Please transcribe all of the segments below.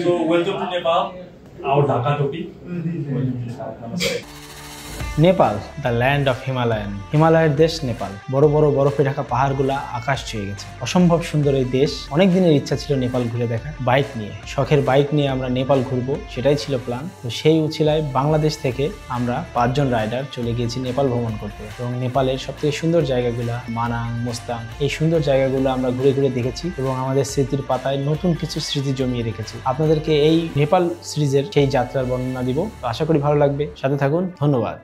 So welcome to Nepal, our Dhaka topi. Namaste. Nepal the land of Himalayan. হিমালয়ের দেশ নেপাল। বড় বড় বরফে ঢাকা পাহাড়গুলা আকাশ ছুঁয়ে গেছে। অসম্ভব সুন্দর এই দেশ। অনেক দিনের ইচ্ছা ছিল নেপাল ঘুরে দেখা, বাইক নিয়ে, শখের বাইক নিয়ে আমরা নেপাল ঘুরবো, সেটাই ছিল প্ল্যান। তো সেই উছিলায় বাংলাদেশ থেকে আমরা 5 জন রাইডার চলে গিয়েছি নেপাল ভ্রমণ করতে। এবং নেপালের সবথেকে সুন্দর জায়গাগুলো মানাং, মোস্তাং, এই সুন্দর জায়গাগুলো আমরা ঘুরে ঘুরে দেখেছি এবং আমাদের স্মৃতির পাতায় নতুন কিছু স্মৃতি জমিয়ে রেখেছি। আপনাদেরকে এই নেপাল সিরিজের সেই যাত্রার বর্ণনা দিব। আশা করি ভালো লাগবে, সাথে থাকুন। ধন্যবাদ।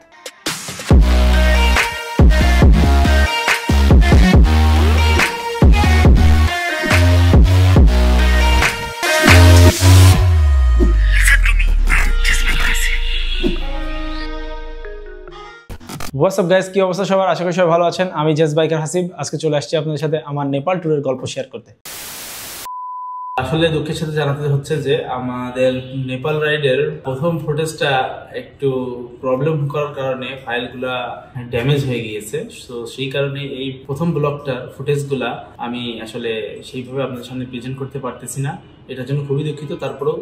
হোয়াটস আপ গাইস, কি অবস্থা সবার? আশা করি সবাই ভালো আছেন। আমি জেস বাইকার হাসিব। আজকে চলে আসছি আপনাদের সাথে আমার নেপাল ট্যুরের গল্প শেয়ার করতে। আসলে দুঃখের সাথে জানাতে হচ্ছে যে আমাদের নেপাল রাইডের প্রথম ফুটেজটা একটু প্রবলেম করার কারণে ফাইলগুলা ড্যামেজ হয়ে গিয়েছে। তো সেই কারণে এই প্রথম ব্লগটার ফুটেজগুলা আমি আসলে সেইভাবে আপনাদের সামনে প্রেজেন্ট করতে পারতেছি না। এটার জন্য খুবই দুঃখিত। তারপরেও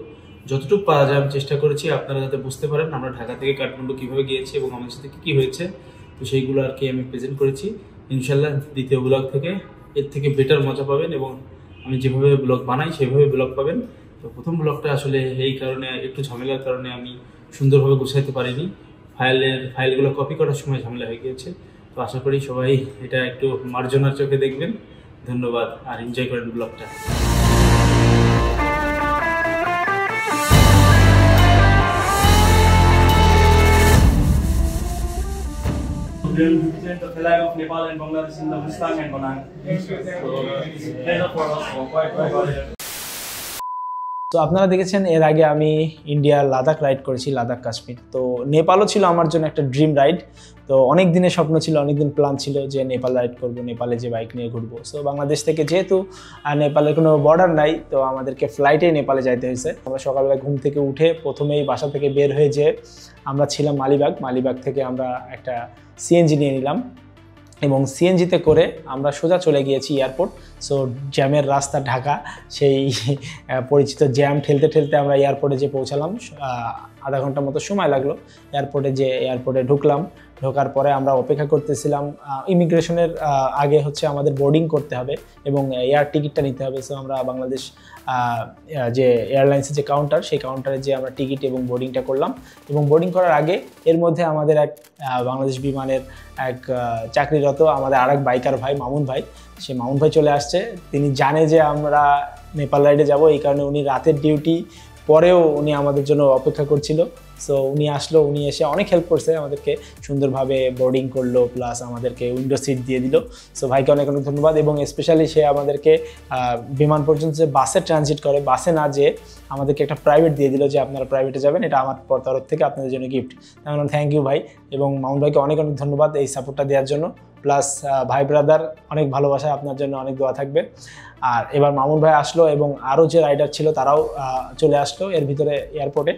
যতটুকু পারা যায় আমি চেষ্টা করেছি আপনারা যাতে বুঝতে পারেন আমরা ঢাকা থেকে কাঠমান্ডু কীভাবে গিয়েছি এবং আমাদের সাথে কী হয়েছে। তো সেইগুলো আর কি আমি প্রেজেন্ট করেছি। ইনশাল্লাহ দ্বিতীয় ব্লগ থেকে এর থেকে বেটার মজা পাবেন এবং আমি যেভাবে ব্লগ বানাই সেভাবে ব্লগ পাবেন। তো প্রথম ব্লগটা আসলে এই কারণে একটু ঝামেলার কারণে আমি সুন্দরভাবে গুছাইতে পারিনি। ফাইলগুলো কপি করার সময় ঝামেলা হয়ে গিয়েছে। তো আশা করি সবাই এটা একটু মার্জনার চোখে দেখবেন। ধন্যবাদ আর এনজয় করেন ব্লগটা। We will represent the flag of Nepal and Bangladesh in the Mustang and Manang. So it's a pleasure for us. Quite. তো আপনারা দেখেছেন এর আগে আমি ইন্ডিয়ার লাদাখ রাইড করেছি, লাদাখ কাশ্মীর। তো নেপালও ছিল আমার জন্য একটা ড্রিম রাইড। তো অনেক দিনের স্বপ্ন ছিল, অনেক দিন প্ল্যান ছিল যে নেপাল রাইড করব, নেপালে যে বাইক নিয়ে ঘুরবো। সো বাংলাদেশ থেকে যেহেতু নেপালের কোনো বর্ডার নাই, তো আমাদেরকে ফ্লাইটেই নেপালে যাইতে হয়েছে। আমরা সকালবেলা ঘুম থেকে উঠে প্রথমেই বাসা থেকে বের হয়ে যে আমরা ছিলাম মালিবাগ থেকে আমরা একটা সিএনজি নিয়ে নিলাম এবং সিএনজিতে করে আমরা সোজা চলে গিয়েছি এয়ারপোর্ট। সো জ্যামের রাস্তা ঢাকা, সেই পরিচিত জ্যাম ঠেলতে ঠেলতে আমরা এয়ারপোর্টে যে পৌঁছালাম। আধা ঘন্টার মতো সময় লাগলো এয়ারপোর্টে ঢুকলাম। ঢোকার পরে আমরা অপেক্ষা করতেছিলাম। ইমিগ্রেশনের আগে হচ্ছে আমাদের বোর্ডিং করতে হবে এবং এয়ার টিকিটটা নিতে হবে। সো আমরা বাংলাদেশ যে এয়ারলাইন্সের যে কাউন্টার, সেই কাউন্টারে যে আমরা টিকিট এবং বোর্ডিংটা করলাম। এবং বোর্ডিং করার আগে এর মধ্যে আমাদের এক বাংলাদেশ বিমানের এক চাকরিরত আমাদের আরেক বাইকার ভাই মামুন ভাই, সে মামুন ভাই চলে আসছে। তিনি জানে যে আমরা নেপাল রাইডে যাব, এই কারণে উনি রাতের ডিউটি পরেও উনি আমাদের জন্য অপেক্ষা করছিল। সো উনি আসলো, উনি এসে অনেক হেল্প করছে আমাদেরকে, সুন্দরভাবে বোর্ডিং করলো, প্লাস আমাদেরকে উইন্ডো সিট দিয়ে দিল। সো ভাইকে অনেক অনেক ধন্যবাদ। এবং স্পেশালি সে আমাদেরকে বিমান পর্যন্ত যে বাসে ট্রানজিট করে, বাসে না যেয়ে আমাদেরকে একটা প্রাইভেট দিয়ে দিল যে আপনারা প্রাইভেটে যাবেন, এটা আমার তরফ থেকে আপনাদের জন্য গিফট। তেমন থ্যাংক ইউ ভাই, এবং মামুন ভাইকে অনেক অনেক ধন্যবাদ এই সাপোর্টটা দেওয়ার জন্য। প্লাস ভাই ব্রাদার অনেক ভালোবাসা, আপনার জন্য অনেক দোয়া থাকবে। আর এবার মামুন ভাই আসলো এবং আরও যে রাইডার ছিল তারাও চলে আসলো এর ভিতরে এয়ারপোর্টে।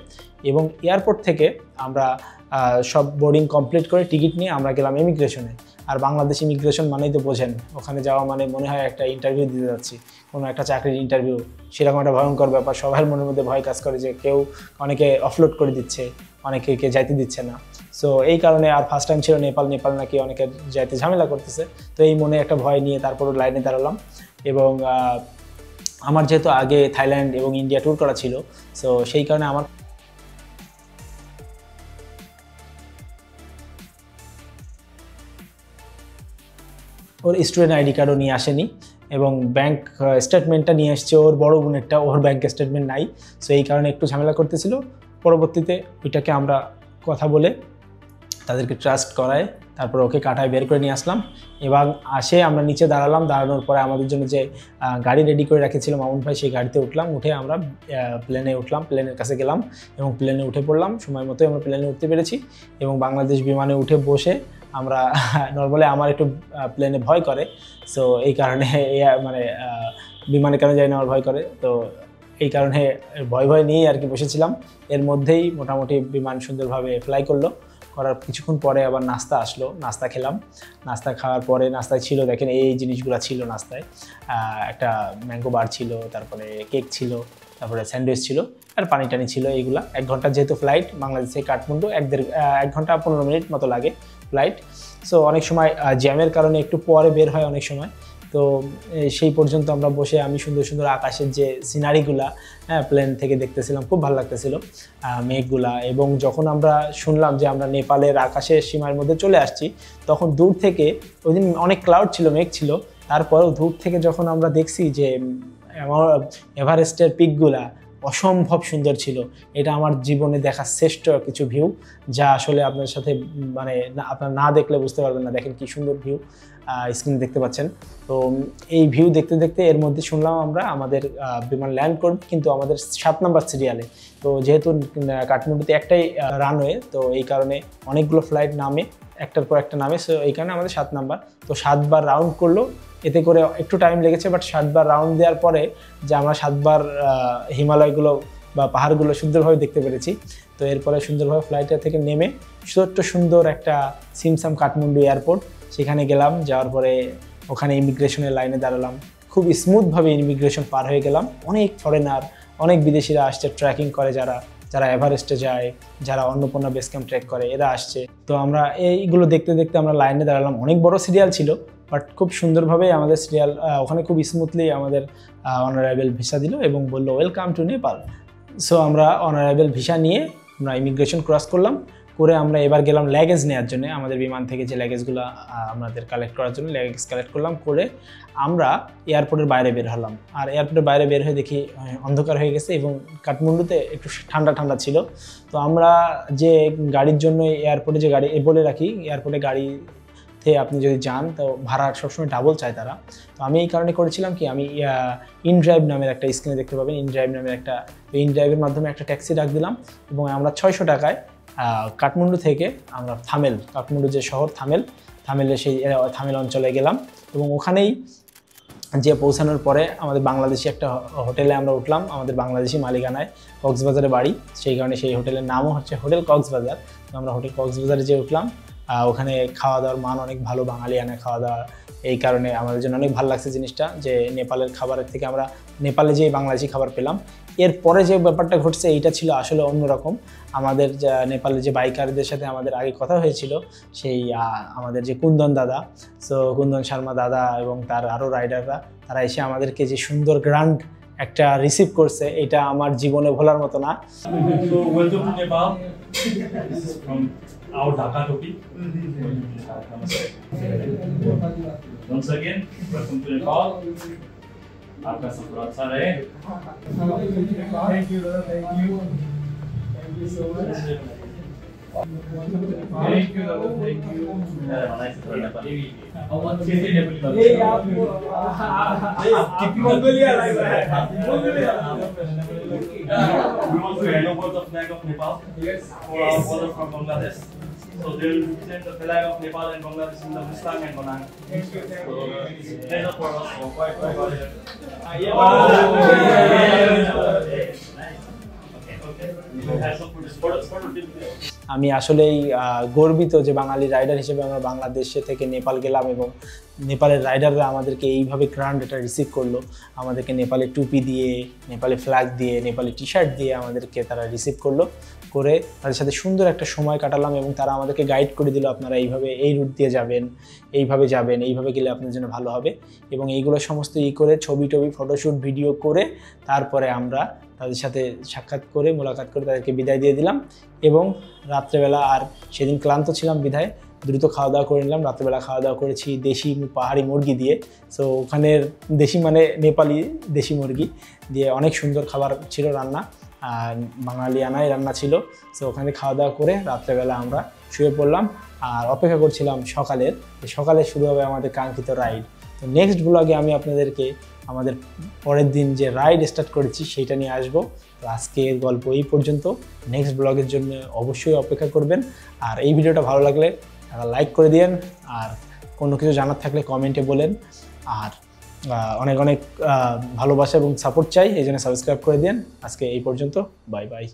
এবং এয়ারপোর্ট থেকে আমরা সব বোর্ডিং কমপ্লিট করে টিকিট নিয়ে আমরা গেলাম ইমিগ্রেশনে। আর বাংলাদেশ ইমিগ্রেশন মানেই তো বোঝেন, ওখানে যাওয়া মানে মনে হয় একটা ইন্টারভিউ দিতে যাচ্ছি, কোনো একটা চাকরির ইন্টারভিউ। সেরকম একটা ভয়ঙ্কর ব্যাপার, সবার মনের মধ্যে ভয় কাজ করে যে অনেকে অফলোড করে দিচ্ছে, অনেকে যাইতে দিচ্ছে না। সো এই কারণে, আর ফার্স্ট টাইম ছিল নেপাল নাকি অনেকে যাইতে ঝামেলা করতেছে। তো এই মনে একটা ভয় নিয়ে তারপরও লাইনে দাঁড়ালাম। এবং আমার যেহেতু আগে থাইল্যান্ড এবং ইন্ডিয়া ট্যুর করা ছিল, সো সেই কারণে আমার ওর স্টুডেন্ট আইডি কার্ডও নিয়ে আসেনি এবং ব্যাংক স্টেটমেন্টটা নিয়ে এসছে ওর বড় বোনেরটা, ওর ব্যাংক স্টেটমেন্ট নাই। সো এই কারণে একটু ঝামেলা করতেছিল। পরবর্তীতে ওইটাকে আমরা কথা বলে তাদেরকে ট্রাস্ট করায় তারপর ওকে কাটায় বের করে নিয়ে আসলাম। এবং আমরা নিচে দাঁড়ানোর পরে আমাদের জন্য যে গাড়ি রেডি করে রেখেছিল মামুন ভাই, সেই গাড়িতে উঠে আমরা প্লেনে উঠলাম, প্লেনের কাছে গেলাম এবং প্লেনে উঠে পড়লাম। সময় মতোই আমরা প্লেনে উঠতে পেরেছি এবং বাংলাদেশ বিমানে উঠে বসে আমরা নর্মালি আমার একটু প্লেনে ভয় করে। সো এই কারণে মানে বিমানে কেন যাই না আমার ভয় করে, তো এই কারণে ভয় নিয়েই আর কি বসেছিলাম। এর মধ্যেই মোটামুটি বিমান সুন্দরভাবে ফ্লাই করার কিছুক্ষণ পরে আবার নাস্তা আসলো, নাস্তা খেলাম। নাস্তা খাওয়ার পরে নাস্তায় ছিল, দেখেন এই জিনিসগুলো ছিল নাস্তায়, একটা ম্যাঙ্গো বার ছিল, তারপরে কেক ছিল, তারপরে স্যান্ডউইচ ছিল আর পানি টানি ছিল এইগুলা। 1 ঘন্টা যেহেতু ফ্লাইট, বাংলাদেশ থেকে কাঠমান্ডু 1 ঘন্টা 15 মিনিট মতো লাগে ফ্লাইট। সো অনেক সময় জ্যামের কারণে একটু পরে বের হয় অনেক সময়। তো সেই পর্যন্ত আমরা বসে আমি সুন্দর সুন্দর আকাশের যে সিনারিগুলা প্লেন থেকে দেখতেছিলাম, খুব ভালো লাগতেছিল মেঘগুলা। এবং যখন আমরা শুনলাম যে আমরা নেপালের আকাশের সীমার মধ্যে চলে আসছি, তখন দূর থেকে, ওই দিন অনেক ক্লাউড ছিল, মেঘ ছিল, তারপরেও দূর থেকে যখন আমরা দেখছি যে এভারেস্টের পিকগুলা অসম্ভব সুন্দর ছিল। এটা আমার জীবনে দেখা শ্রেষ্ঠ কিছু ভিউ, যা আসলে আপনার সাথে মানে আপনার না দেখলে বুঝতে পারবেন না। দেখেন কি সুন্দর ভিউ স্ক্রিনে দেখতে পাচ্ছেন। তো এই ভিউ দেখতে দেখতে এর মধ্যে শুনলাম আমরা আমাদের বিমান ল্যান্ড করবে, কিন্তু আমাদের 7 নম্বর সিরিয়ালে। তো যেহেতু কাঠমান্ডুতে একটাই রানওয়ে, তো এই কারণে অনেকগুলো ফ্লাইট নামে, একটার পর একটা নামে। সো এই কারণে আমাদের 7 নাম্বার। তো 7 বার রাউন্ড করলো, এতে করে একটু টাইম লেগেছে, বাট 7 বার রাউন্ড দেওয়ার পরে যে আমরা 7 বার হিমালয়গুলো বা পাহাড়গুলো সুন্দরভাবে দেখতে পেরেছি। তো এরপরে সুন্দরভাবে ফ্লাইটের থেকে নেমে ছোট্ট সুন্দর একটা সিমসাম কাঠমান্ডু এয়ারপোর্ট, সেখানে গেলাম। যাওয়ার পরে ওখানে ইমিগ্রেশনের লাইনে দাঁড়ালাম, খুব স্মুথভাবে ইমিগ্রেশন পার হয়ে গেলাম। অনেক ফরেনার, অনেক বিদেশিরা আসছে ট্রেকিং করে, যারা এভারেস্টে যায়, যারা অন্নপূর্ণা বেস ক্যাম্প ট্রেক করে, এরা আসছে। তো আমরা এইগুলো দেখতে দেখতে আমরা লাইনে দাঁড়ালাম। অনেক বড় সিরিয়াল ছিল, বাট খুব সুন্দরভাবে আমাদের সিরিয়াল, ওখানে খুব স্মুথলি আমাদের অনারেবল ভিসা দিল এবং বললো ওয়েলকাম টু নেপাল। সো আমরা অনারেবল ভিসা নিয়ে আমরা ইমিগ্রেশন ক্রস করলাম, করে আমরা এবার গেলাম ল্যাগেজ নেওয়ার জন্য। আমাদের বিমান থেকে যে ল্যাগেজগুলো আমাদের কালেক্ট করার জন্য ল্যাগেজ কালেক্ট করলাম, করে আমরা এয়ারপোর্টের বাইরে বের হলাম। আর এয়ারপোর্টের বাইরে বের হয়ে দেখি অন্ধকার হয়ে গেছে এবং কাঠমান্ডুতে একটু ঠান্ডা ঠান্ডা ছিল। তো আমরা যে গাড়ির জন্য এয়ারপোর্টে যে গাড়ি বলে রাখি, এয়ারপোর্টে গাড়িতে আপনি যদি যান তো ভাড়া সবসময় ডাবল চায় তারা। তো আমি এই কারণে করেছিলাম কি, আমি ইনড্রাইভ নামের একটা স্ক্রিনে দেখতে পাবেন, ইনড্রাইভ নামের একটা, ইনড্রাইভের মাধ্যমে একটা ট্যাক্সি ডাক দিলাম এবং আমরা 600 টাকায় কাঠমান্ডু থেকে আমরা কাঠমান্ডু যে শহর থামেলে সেই থামেল অঞ্চলে গেলাম। এবং ওখানেই যে পৌঁছানোর পরে আমাদের বাংলাদেশি একটা হোটেলে আমরা উঠলাম, আমাদের বাংলাদেশি মালিকানায়, কক্সবাজারে বাড়ি, সেই কারণে সেই হোটেলের নামও হচ্ছে হোটেল কক্সবাজার। তো আমরা হোটেল কক্সবাজারে যে উঠলাম, ওখানে খাওয়া দাওয়ার মান অনেক ভালো, বাঙালিয়ানা খাওয়া দাওয়া। এই কারণে আমাদের জন্য অনেক ভালো লাগছে জিনিসটা, যে নেপালের খাবারের থেকে আমরা নেপালে যে বাংলাদেশি খাবার পেলাম। এরপরে যে ব্যাপারটা ঘটছে এইটা ছিল আসলে অন্যরকম। আমাদের নেপালের যে বাইকারদের সাথে আমাদের আগে কথা হয়েছিল, সেই আমাদের যে কুন্দন দাদা, সো কুন্দন শর্মা দাদা এবং তার আরও রাইডাররা, তারা এসে আমাদেরকে যে সুন্দর গ্র্যান্ড একটা রিসিভ করছে, এটা আমার জীবনে ভোলার মতো না। So welcome to Nepal. This is from our Dhaka topi. Once again, welcome to Nepal. आपका सफर अच्छा रहे। Thank you, brother. Thank you. Thank you so much. Thank you, brother. Thank you. Mongolia, Mongolia. We want to hand over the flag of Nepal. Yes. For our brother from Bangladesh. So they will represent the flag of Nepal and Bangladesh in the Mustang and Bonang. Thank you. So it's a pleasure for us. So quite. আমি আসলেই গর্বিত যে বাঙালি rider হিসেবে আমরা বাংলাদেশে থেকে নেপাল গেলাম এবং নেপালের রাইডাররা আমাদেরকে এইভাবে গ্র্যান্ড এটা রিসিভ করলো। আমাদেরকে নেপালে টুপি দিয়ে, নেপালি ফ্ল্যাগ দিয়ে, নেপালি টি শার্ট দিয়ে আমাদেরকে তারা রিসিভ করলো, করে তাদের সাথে সুন্দর একটা সময় কাটালাম এবং তারা আমাদেরকে গাইড করে দিল, আপনারা এইভাবে এই রুট দিয়ে যাবেন, এইভাবে যাবেন, এইভাবে গেলে আপনার জন্য ভালো হবে। এবং এইগুলো সমস্ত করে ছবি ফটোশ্যুট ভিডিও করে তারপরে আমরা তাদের সাথে সাক্ষাৎ করে মোলাকাত করে তাদেরকে বিদায় দিয়ে দিলাম। এবং রাত্রেবেলা, আর সেদিন ক্লান্ত ছিলাম বিধায় দ্রুত খাওয়া দাওয়া করে নিলাম। রাত্রেবেলা খাওয়া দাওয়া করেছি দেশি পাহাড়ি মুরগি দিয়ে। সো ওখানের দেশি মানে নেপালি দেশি মুরগি দিয়ে অনেক সুন্দর খাবার ছিল রান্না, আর বাঙালিয়ানায় রান্না ছিল। সো ওখানে খাওয়া দাওয়া করে রাত্রেবেলা আমরা শুয়ে পড়লাম আর অপেক্ষা করছিলাম সকালে শুরু হবে আমাদের কাঙ্ক্ষিত রাইড। তো নেক্সট ব্লগে আমি আপনাদেরকে আমাদের পরের দিন যে রাইড স্টার্ট করেছি সেইটা নিয়ে আসবো। তো আজকের গল্প এই পর্যন্ত। নেক্সট ব্লগের জন্য অবশ্যই অপেক্ষা করবেন। আর এই ভিডিওটা ভালো লাগলে লাইক করে দিন, আর কোনো কিছু জানার থাকলে কমেন্টে বলেন। আর অনেক ভালোবাসা এবং সাপোর্ট চাই, এই জন্য সাবস্ক্রাইব করে দিন। আজকে এই পর্যন্ত, বাই বাই।